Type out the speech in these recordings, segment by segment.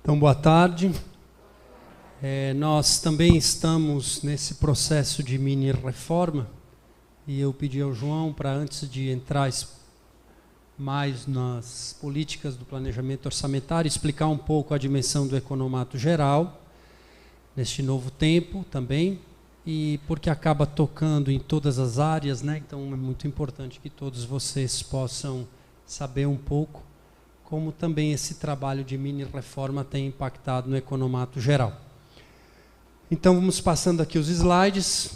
Então, boa tarde. Nós também estamos nesse processo de mini-reforma e eu pedi ao João para, antes de entrar mais nas políticas do planejamento orçamentário, explicar um pouco a dimensão do economato geral, neste novo tempo também, e porque acaba tocando em todas as áreas, né? Então é muito importante que todos vocês possam saber um pouco como também esse trabalho de mini-reforma tem impactado no economato geral. Então vamos passando aqui os slides.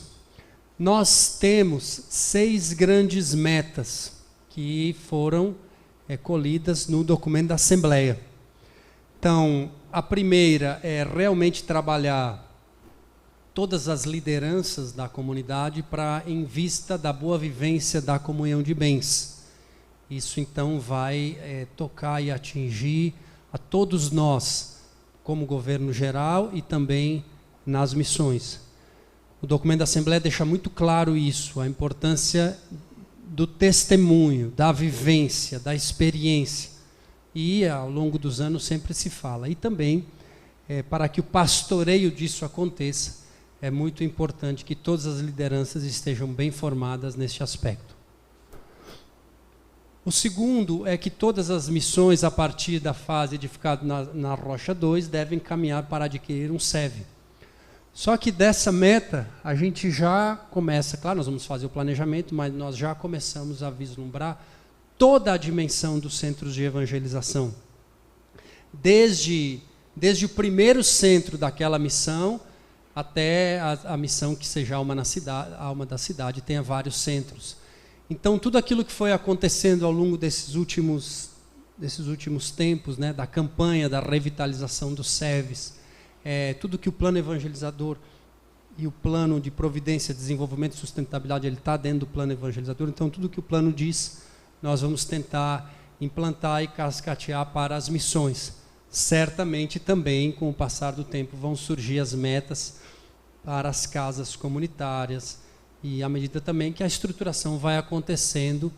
Nós temos 6 grandes metas que foram colhidas no documento da Assembleia. Então, a primeira é realmente trabalhar todas as lideranças da comunidade em vista da boa vivência da comunhão de bens. Isso, então, vai tocar e atingir a todos nós, como governo geral e também nas missões. O documento da Assembleia deixa muito claro isso, a importância do testemunho, da vivência, da experiência. E, ao longo dos anos, sempre se fala. E também, para que o pastoreio disso aconteça, é muito importante que todas as lideranças estejam bem formadas neste aspecto. O segundo é que todas as missões, a partir da fase edificada na Rocha 2, devem caminhar para adquirir um SEV. Só que dessa meta, a gente já começa, claro, nós vamos fazer o planejamento, mas nós já começamos a vislumbrar toda a dimensão dos centros de evangelização. Desde o primeiro centro daquela missão, até a missão que seja alma da cidade, tenha vários centros. Então, tudo aquilo que foi acontecendo ao longo desses últimos tempos, né, da campanha, da revitalização dos SEVs, tudo que o plano evangelizador e o plano de providência, desenvolvimento e sustentabilidade, ele está dentro do plano evangelizador, então tudo que o plano diz, nós vamos tentar implantar e cascatear para as missões. Certamente também, com o passar do tempo, vão surgir as metas para as casas comunitárias, e à medida também que a estruturação vai acontecendo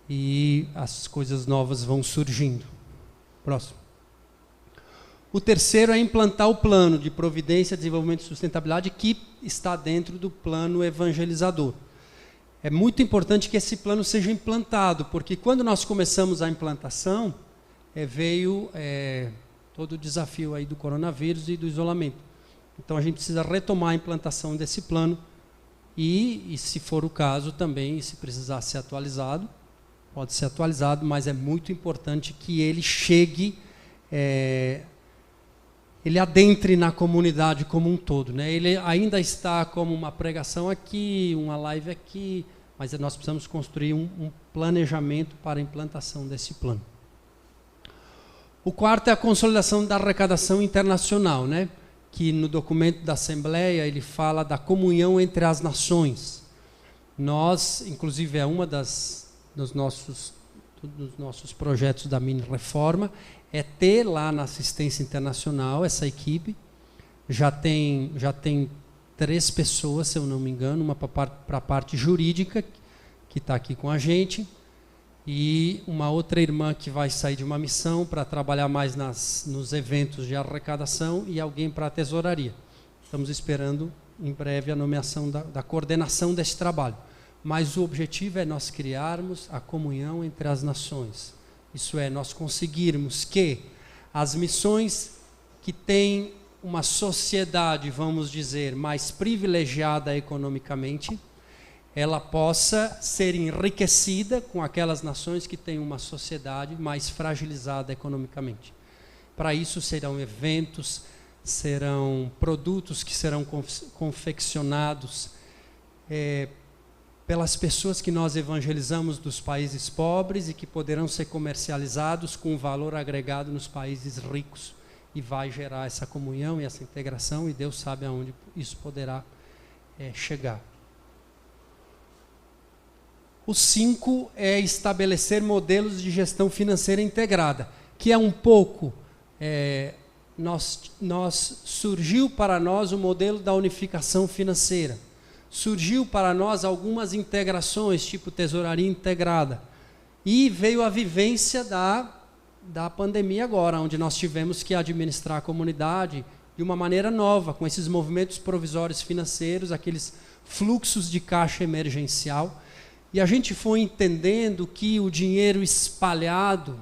e as coisas novas vão surgindo. Próximo. O terceiro é implantar o plano de providência, desenvolvimento e sustentabilidade que está dentro do plano evangelizador. É muito importante que esse plano seja implantado, porque quando nós começamos a implantação, veio todo o desafio aí do coronavírus e do isolamento. Então a gente precisa retomar a implantação desse plano e se for o caso também, se precisar ser atualizado, pode ser atualizado, mas é muito importante que ele chegue, ele adentre na comunidade como um todo, né? Ele ainda está como uma pregação aqui, uma live aqui, mas nós precisamos construir um planejamento para a implantação desse plano. O quarto é a consolidação da arrecadação internacional, né? Que no documento da Assembleia ele fala da comunhão entre as nações. Nós, inclusive, é uma dos nossos projetos da mini-reforma, é ter lá na assistência internacional essa equipe. Já tem 3 pessoas, se eu não me engano, uma para a parte jurídica, que está aqui com a gente, e uma outra irmã que vai sair de uma missão para trabalhar mais nos eventos de arrecadação e alguém para a tesouraria. Estamos esperando em breve a nomeação da coordenação desse trabalho. Mas o objetivo é nós criarmos a comunhão entre as nações. Isso é, nós conseguirmos que as missões que têm uma sociedade, vamos dizer, mais privilegiada economicamente, ela possa ser enriquecida com aquelas nações que têm uma sociedade mais fragilizada economicamente. Para isso serão eventos, serão produtos que serão confeccionados pelas pessoas que nós evangelizamos dos países pobres e que poderão ser comercializados com valor agregado nos países ricos. E vai gerar essa comunhão e essa integração, e Deus sabe aonde isso poderá chegar. O 5 é estabelecer modelos de gestão financeira integrada, que é um pouco, surgiu para nós o modelo da unificação financeira. Surgiu para nós algumas integrações, tipo tesouraria integrada. E veio a vivência da da pandemia agora, onde nós tivemos que administrar a comunidade de uma maneira nova, com esses movimentos provisórios financeiros, aqueles fluxos de caixa emergencial. E a gente foi entendendo que o dinheiro espalhado,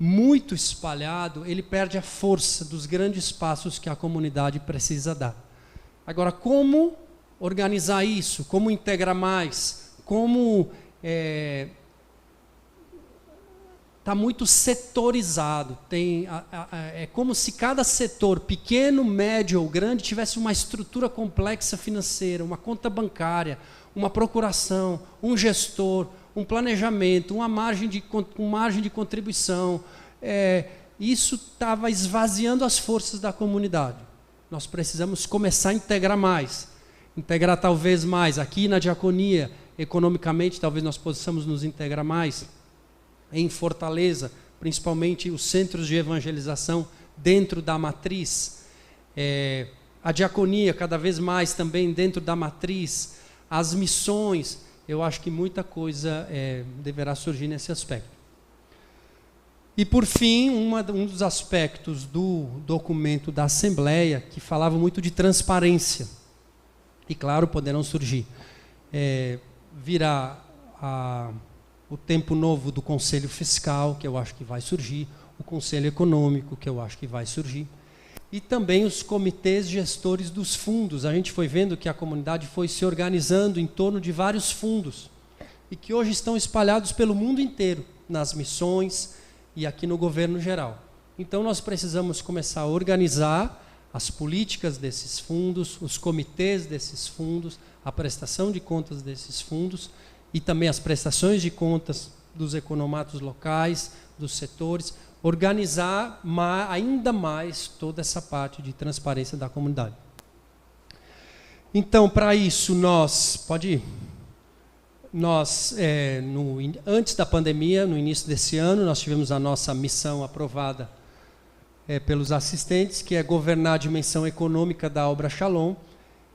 muito espalhado, ele perde a força dos grandes passos que a comunidade precisa dar. Agora, como organizar isso? Como integrar mais? Como está muito setorizado. É como se cada setor, pequeno, médio ou grande, tivesse uma estrutura complexa financeira, uma conta bancária, uma procuração, um gestor, um planejamento, uma margem de contribuição. Isso estava esvaziando as forças da comunidade. Nós precisamos começar a integrar mais. Integrar talvez mais. Aqui na diaconia, economicamente, talvez nós possamos nos integrar mais. Em Fortaleza, principalmente os centros de evangelização dentro da matriz, a diaconia cada vez mais também dentro da matriz, as missões, eu acho que muita coisa deverá surgir nesse aspecto. E por fim, um dos aspectos do documento da Assembleia, que falava muito de transparência, e claro, poderão surgir, virá o tempo novo do Conselho Fiscal, que eu acho que vai surgir, o Conselho Econômico, que eu acho que vai surgir, e também os comitês gestores dos fundos. A gente foi vendo que a comunidade foi se organizando em torno de vários fundos, e que hoje estão espalhados pelo mundo inteiro, nas missões e aqui no governo geral. Então nós precisamos começar a organizar as políticas desses fundos, os comitês desses fundos, a prestação de contas desses fundos, e também as prestações de contas dos economatos locais, dos setores, organizar ainda mais toda essa parte de transparência da comunidade. Então, para isso, antes da pandemia, no início desse ano, nós tivemos a nossa missão aprovada pelos assistentes, que é governar a dimensão econômica da obra Shalom,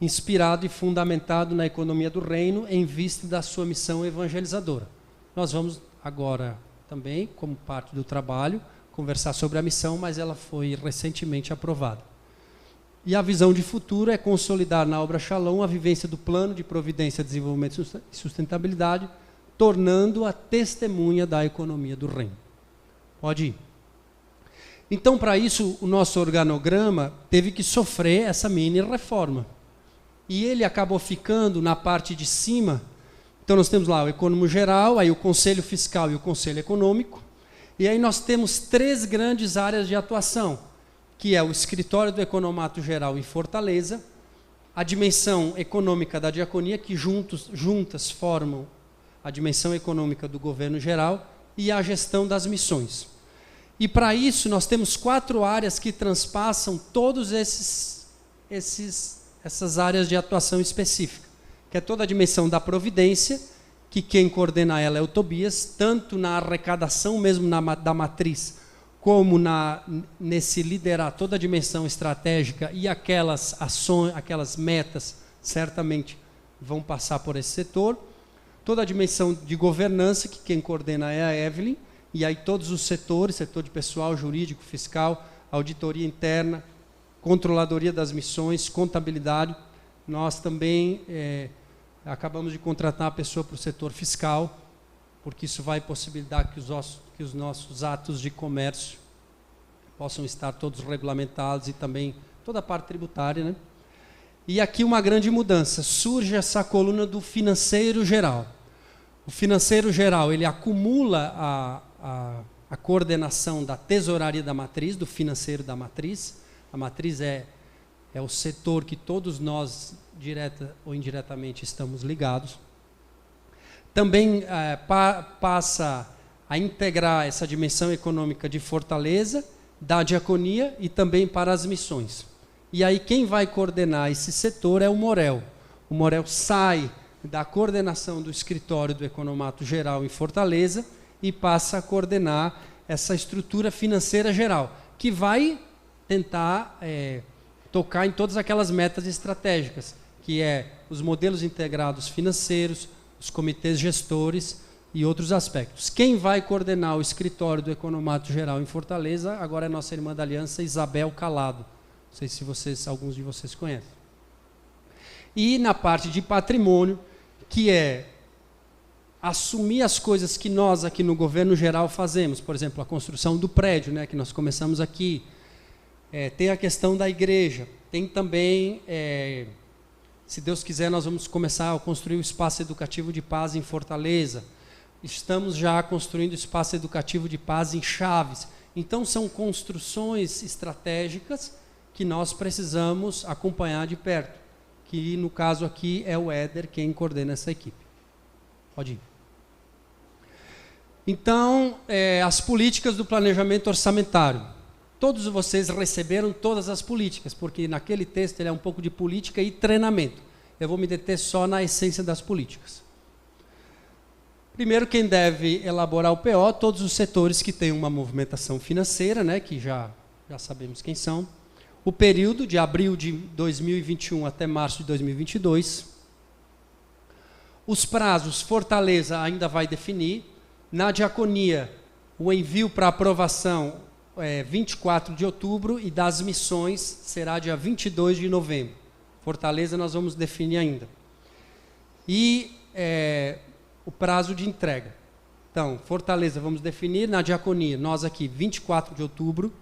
inspirado e fundamentado na economia do reino, em vista da sua missão evangelizadora. Nós vamos agora também, como parte do trabalho, conversar sobre a missão, mas ela foi recentemente aprovada. E a visão de futuro é consolidar na obra Shalom a vivência do plano de providência, desenvolvimento e sustentabilidade, tornando-a testemunha da economia do reino. Pode ir. Então, para isso, o nosso organograma teve que sofrer essa mini reforma. E ele acabou ficando na parte de cima. Então nós temos lá o econômico geral, aí o conselho fiscal e o conselho econômico. E aí nós temos 3 grandes áreas de atuação, que é o escritório do economato geral em Fortaleza, a dimensão econômica da diaconia, que juntas formam a dimensão econômica do governo geral, e a gestão das missões. E para isso nós temos 4 áreas que transpassam todos essas áreas de atuação específica, que é toda a dimensão da providência, que quem coordena ela é o Tobias, tanto na arrecadação mesmo da matriz, como nesse liderar toda a dimensão estratégica, e aquelas ações, aquelas metas, certamente vão passar por esse setor. Toda a dimensão de governança, que quem coordena é a Evelyn, e aí todos os setores, setor de pessoal, jurídico, fiscal, auditoria interna, controladoria das missões, contabilidade. Nós também acabamos de contratar a pessoa para o setor fiscal, porque isso vai possibilitar que os nossos atos de comércio possam estar todos regulamentados, e também toda a parte tributária, né? E aqui uma grande mudança, surge essa coluna do financeiro geral. O financeiro geral, ele acumula a coordenação da tesouraria da matriz, do financeiro da matriz. A matriz é o setor que todos nós, direta ou indiretamente, estamos ligados. Também passa a integrar essa dimensão econômica de Fortaleza, da diaconia e também para as missões. E aí quem vai coordenar esse setor é o Morel. O Morel sai da coordenação do escritório do economato geral em Fortaleza e passa a coordenar essa estrutura financeira geral, que vai tentar tocar em todas aquelas metas estratégicas, que é os modelos integrados financeiros, os comitês gestores e outros aspectos. Quem vai coordenar o escritório do Economato Geral em Fortaleza agora é nossa irmã da Aliança, Isabel Calado. Não sei se alguns de vocês conhecem. E na parte de patrimônio, que é assumir as coisas que nós aqui no governo geral fazemos, por exemplo, a construção do prédio, né, que nós começamos aqui, tem a questão da igreja, tem também, se Deus quiser, nós vamos começar a construir o Espaço Educativo de Paz em Fortaleza, estamos já construindo o Espaço Educativo de Paz em Chaves, então são construções estratégicas que nós precisamos acompanhar de perto, que no caso aqui é o Éder quem coordena essa equipe. Pode ir. Então, as políticas do planejamento orçamentário. Todos vocês receberam todas as políticas, porque naquele texto ele é um pouco de política e treinamento. Eu vou me deter só na essência das políticas. Primeiro, quem deve elaborar o PO, todos os setores que têm uma movimentação financeira, né, que já sabemos quem são. O período de abril de 2021 até março de 2022. Os prazos, Fortaleza ainda vai definir. Na diaconia, o envio para aprovação é 24 de outubro e das missões será dia 22 de novembro. Fortaleza nós vamos definir ainda. E o prazo de entrega. Então, Fortaleza vamos definir, na diaconia, nós aqui 24 de outubro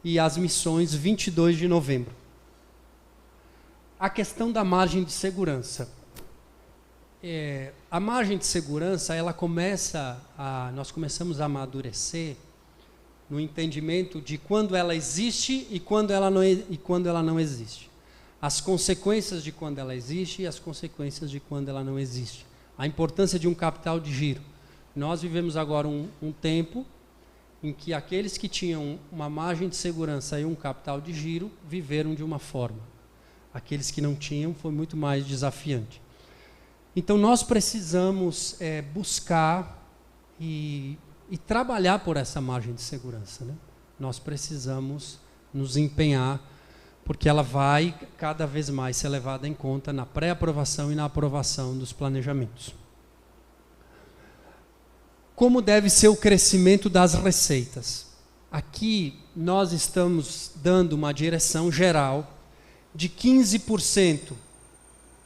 e as missões 22 de novembro. A questão da margem de segurança. A margem de segurança, nós começamos a amadurecer no entendimento de quando ela existe e quando ela não existe. As consequências de quando ela existe e as consequências de quando ela não existe. A importância de um capital de giro. Nós vivemos agora um tempo em que aqueles que tinham uma margem de segurança e um capital de giro viveram de uma forma. Aqueles que não tinham foi muito mais desafiante. Então, nós precisamos buscar e trabalhar por essa margem de segurança, né? Nós precisamos nos empenhar, porque ela vai cada vez mais ser levada em conta na pré-aprovação e na aprovação dos planejamentos. Como deve ser o crescimento das receitas? Aqui, nós estamos dando uma direção geral de 15%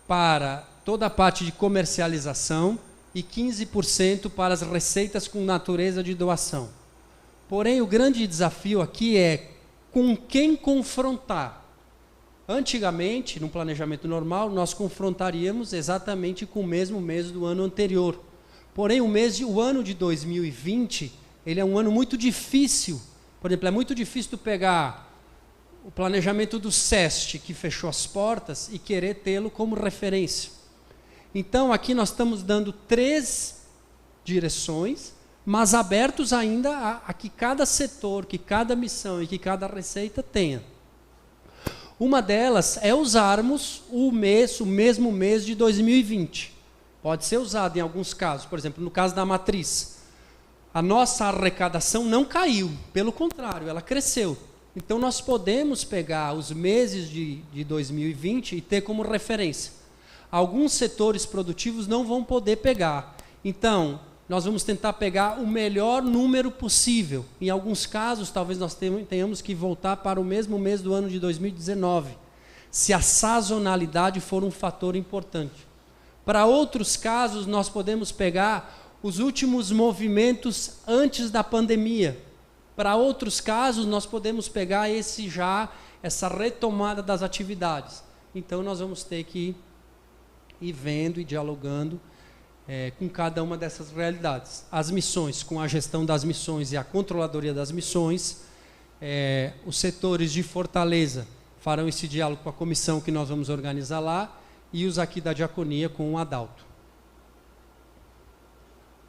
para toda a parte de comercialização e 15% para as receitas com natureza de doação. Porém, o grande desafio aqui é com quem confrontar. Antigamente, no planejamento normal, nós confrontaríamos exatamente com o mesmo mês do ano anterior. Porém, o ano de 2020, ele é um ano muito difícil. Por exemplo, é muito difícil tu pegar o planejamento do SEST, que fechou as portas, e querer tê-lo como referência. Então, aqui nós estamos dando 3 direções, mas abertos ainda a que cada setor, que cada missão e que cada receita tenha. Uma delas é usarmos o mesmo mês de 2020. Pode ser usado em alguns casos. Por exemplo, no caso da matriz, a nossa arrecadação não caiu, pelo contrário, ela cresceu. Então, nós podemos pegar os meses de 2020 e ter como referência. Alguns setores produtivos não vão poder pegar. Então, nós vamos tentar pegar o melhor número possível. Em alguns casos, talvez nós tenhamos que voltar para o mesmo mês do ano de 2019, se a sazonalidade for um fator importante. Para outros casos, nós podemos pegar os últimos movimentos antes da pandemia. Para outros casos, nós podemos pegar essa retomada das atividades. Então, nós vamos ter que ir vendo e dialogando com cada uma dessas realidades. As missões, com a gestão das missões e a controladoria das missões, os setores de Fortaleza farão esse diálogo com a comissão que nós vamos organizar lá, e os aqui da diaconia com o Adalto.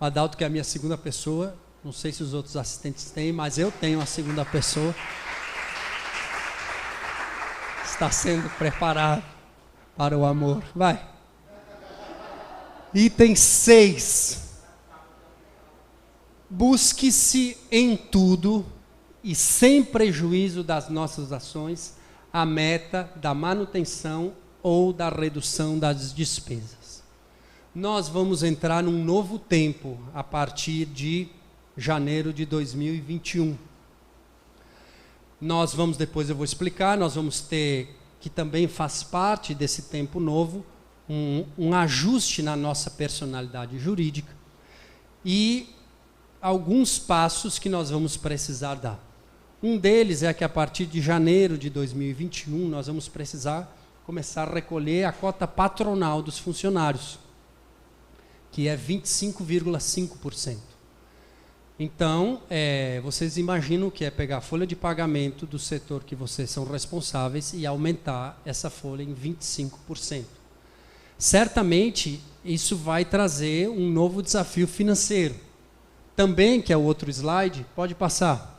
O Adalto, que é a minha segunda pessoa, não sei se os outros assistentes têm, mas eu tenho a segunda pessoa. Está sendo preparado para o amor. Vai. Item 6. Busque-se em tudo e sem prejuízo das nossas ações a meta da manutenção ou da redução das despesas. nós vamos entrar num novo tempo a partir de janeiro de 2021. Nós vamos, depois eu vou explicar, nós vamos ter, que também faz parte desse tempo novo, um ajuste na nossa personalidade jurídica e alguns passos que nós vamos precisar dar. Um deles é que a partir de janeiro de 2021 nós vamos precisar começar a recolher a cota patronal dos funcionários, que é 25,5%. Então, vocês imaginam o que é pegar a folha de pagamento do setor que vocês são responsáveis e aumentar essa folha em 25%. Certamente, isso vai trazer um novo desafio financeiro. Também, que é o outro slide, pode passar.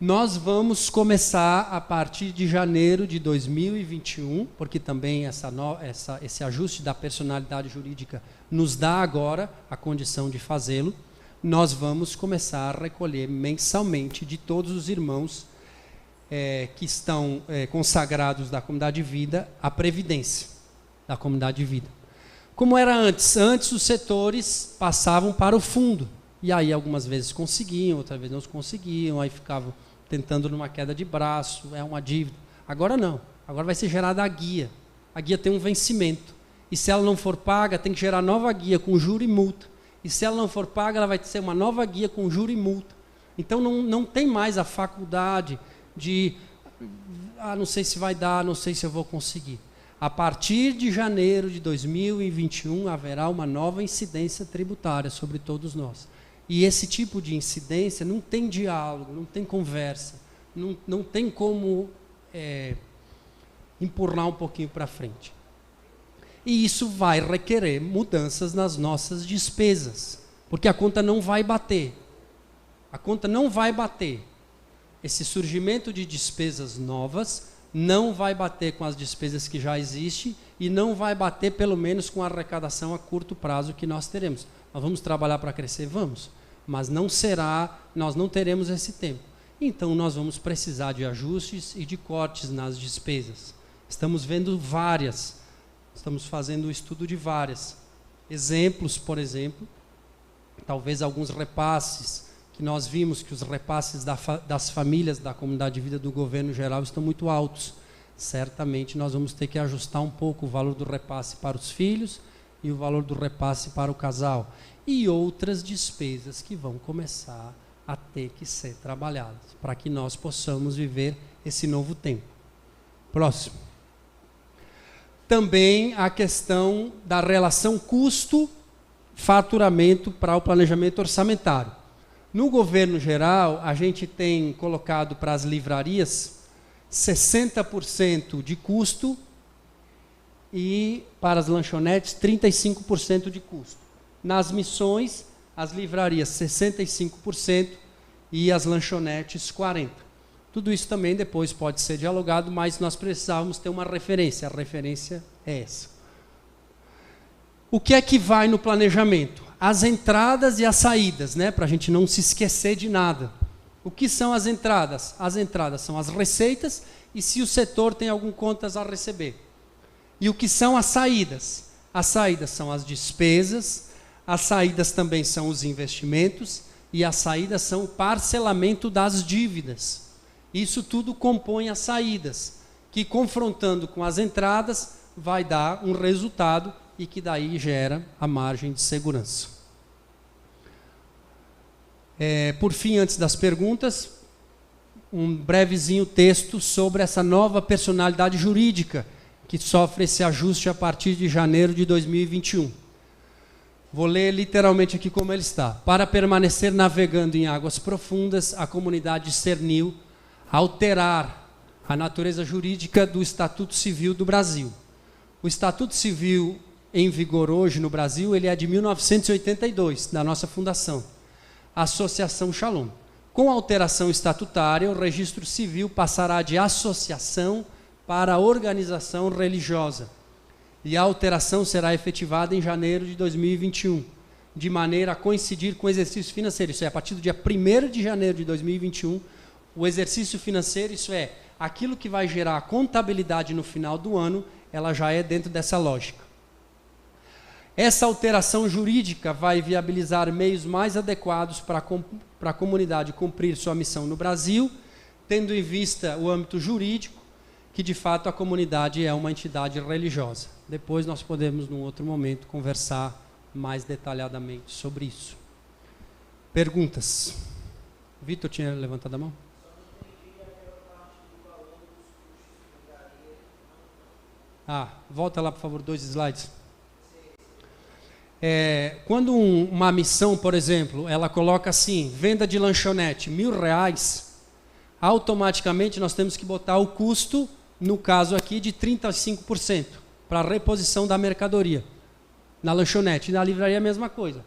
Nós vamos começar a partir de janeiro de 2021, porque também esse ajuste da personalidade jurídica nos dá agora a condição de fazê-lo. Nós vamos começar a recolher mensalmente de todos os irmãos que estão consagrados da comunidade de vida a previdência da comunidade de vida. Como era antes? Antes os setores passavam para o fundo, e aí algumas vezes conseguiam, outras vezes não conseguiam, aí ficavam tentando numa queda de braço, uma dívida. Agora não, agora vai ser gerada a guia tem um vencimento, e se ela não for paga, tem que gerar nova guia com juro e multa, e se ela não for paga, ela vai ser uma nova guia com juro e multa. Então não tem mais a faculdade de, não sei se vai dar, não sei se eu vou conseguir. A partir de janeiro de 2021, haverá uma nova incidência tributária sobre todos nós. E esse tipo de incidência não tem diálogo, não tem conversa, não tem como empurrar um pouquinho para frente. E isso vai requerer mudanças nas nossas despesas, porque a conta não vai bater. A conta não vai bater. Esse surgimento de despesas novas não vai bater com as despesas que já existem e não vai bater, pelo menos, com a arrecadação a curto prazo que nós teremos. Nós vamos trabalhar para crescer? Vamos. Mas nós não teremos esse tempo. Então, nós vamos precisar de ajustes e de cortes nas despesas. Estamos vendo várias. Estamos fazendo o estudo de várias. Exemplos, por exemplo, talvez alguns repasses, que nós vimos que os repasses das famílias da comunidade de vida do governo geral estão muito altos. Certamente nós vamos ter que ajustar um pouco o valor do repasse para os filhos e o valor do repasse para o casal. E outras despesas que vão começar a ter que ser trabalhadas, para que nós possamos viver esse novo tempo. Próximo. Também a questão da relação custo-faturamento para o planejamento orçamentário. No governo geral, a gente tem colocado para as livrarias 60% de custo e para as lanchonetes 35% de custo. Nas missões, as livrarias 65% e as lanchonetes 40%. Tudo isso também depois pode ser dialogado, mas nós precisávamos ter uma referência. A referência é essa. O que é que vai no planejamento? As entradas e as saídas, para a gente não se esquecer de nada. O que são as entradas? As entradas são as receitas e se o setor tem algum contas a receber. E o que são as saídas? As saídas são as despesas, as saídas também são os investimentos e as saídas são o parcelamento das dívidas. Isso tudo compõe as saídas, que confrontando com as entradas vai dar um resultado e que daí gera a margem de segurança. Por fim, antes das perguntas, um brevezinho texto sobre essa nova personalidade jurídica que sofre esse ajuste a partir de janeiro de 2021. Vou ler literalmente aqui como ele está. Para permanecer navegando em águas profundas, a comunidade discerniu alterar a natureza jurídica do Estatuto Civil do Brasil. O Estatuto Civil em vigor hoje no Brasil, ele é de 1982, da nossa fundação, a Associação Shalom. Com a alteração estatutária, o registro civil passará de associação para organização religiosa. E a alteração será efetivada em janeiro de 2021, de maneira a coincidir com o exercício financeiro. Isso é, a partir do dia 1º de janeiro de 2021, o exercício financeiro, isso é, aquilo que vai gerar a contabilidade no final do ano, ela já é dentro dessa lógica. Essa alteração jurídica vai viabilizar meios mais adequados para a comunidade cumprir sua missão no Brasil, tendo em vista o âmbito jurídico, que de fato a comunidade é uma entidade religiosa. Depois nós podemos, num outro momento, conversar mais detalhadamente sobre isso. Perguntas? Vitor tinha levantado a mão? Volta lá, por favor, 2 slides. Quando uma missão, por exemplo, ela coloca assim, venda de lanchonete, R$1.000, automaticamente nós temos que botar o custo, no caso aqui, de 35%, para a reposição da mercadoria. Na lanchonete, na livraria é a mesma coisa.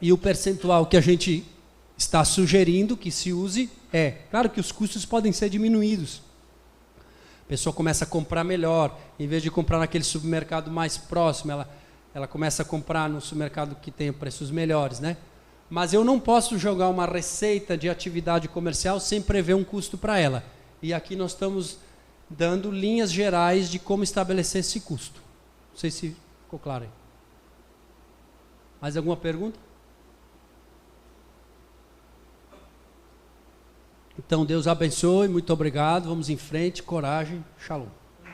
E o percentual que a gente está sugerindo que se use claro que os custos podem ser diminuídos. A pessoa começa a comprar melhor, em vez de comprar naquele supermercado mais próximo, ela começa a comprar no supermercado que tem preços melhores, né? Mas eu não posso jogar uma receita de atividade comercial sem prever um custo para ela. E aqui nós estamos dando linhas gerais de como estabelecer esse custo. Não sei se ficou claro aí. Mais alguma pergunta? Então, Deus abençoe, muito obrigado, vamos em frente, coragem, shalom.